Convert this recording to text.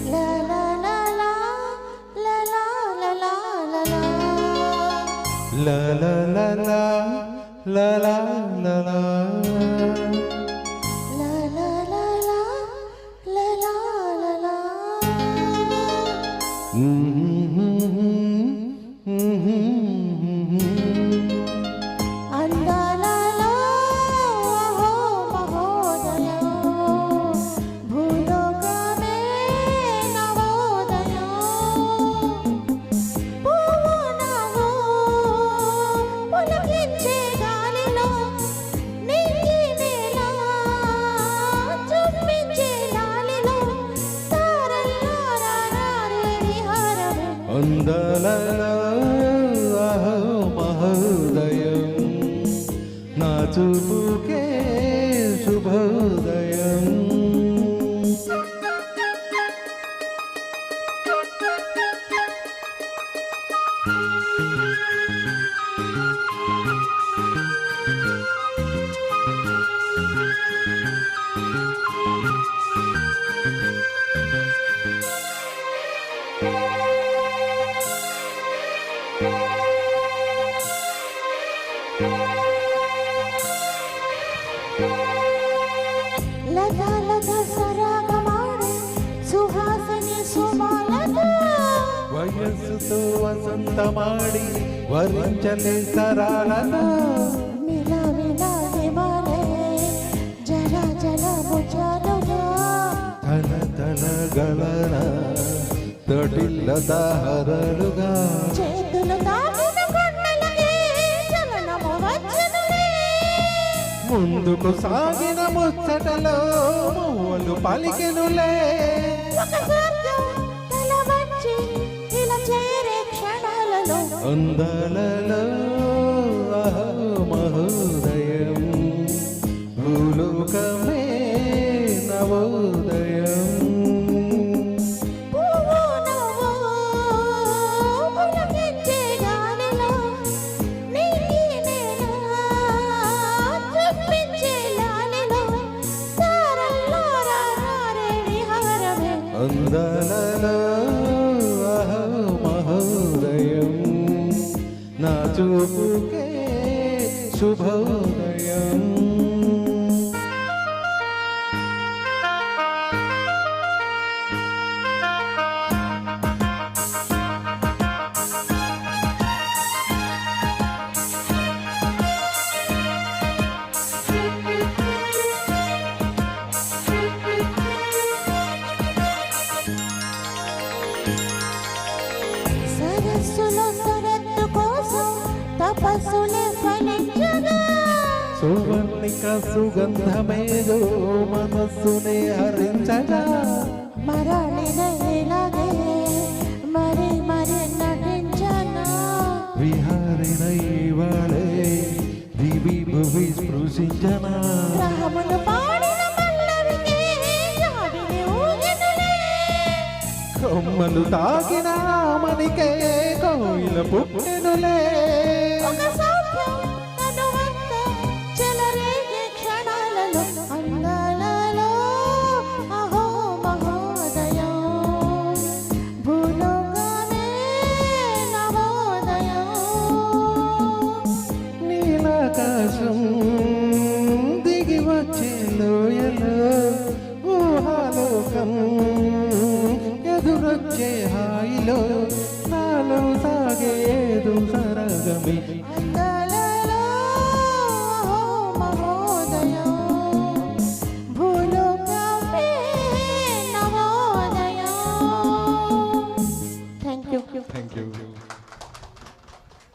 La la la la la la la la la la la la la la la la అందాలలో మహోదయం భూలోకమే నవోదయం పువ్వు నవ్వు పులకించే గాలిలో నీలి నేల చూపించే లాలిలో తారల్లో రారే విహారమే అందాలలో మహోదయం నా చూపుకే శుభోదయం లతా లతా సరాగమాడే సుహాసిని సుమాలతో వయస్సుతో వసంతమాడి వరించలే సరాలతో మిలా మిలా హిమాలే జల జల ముజాలుగా తల తల గలన తొడిల్లత హరలుగా చేతులు తాకిన కొండలకే చలనము వచ్చనులే ముందుకు సాగిన ముచ్చటలో మూవలు పలికెనులే ఒక స్వర్గం తల వంచి ఇలా చేరే క్షణాలలో అందాలలో మహోదయం భూలోకమే నవోదయం పువ్వు నవ్వు పులకించే గాలిలో నీలి నేల చూపించే లాలిలో తారల్లో రారే విహారమే అందాలలో మహోదయం నా చూపుకే శుభోదయం సరస్సులో సరత్తు కోసం తపస్సులే ఫలించగా సువర్ణిక సుగంధమేదో మనస్సునే హరించగా మరళిన ఇలాగే మరి మరి నటించనా విహారినై వాడే దివి భువి స్పృశించనా గ్రహములు పాడిన పల్లవికే జాబిలి ఊగినులే కొమ్మలు తాకిన మనికే కోయిల పుట్టెనులే ఒక సౌఖ్యం తనువంతా చెలరేగే క్షణాలలో అందాలలో అహో మహోదయం భూలోకమే నవోదయం నీలాకాశం దిగి వచ్చే లోయలో ఊహాలోకం ఎదురొచ్చే హాయిలో నాలో సాగేదు సరగమి అందాలలో అహో మహోదయం భూలోకమే నవోదయం థ్యాంక్ యూ థ్యాంక్ యూ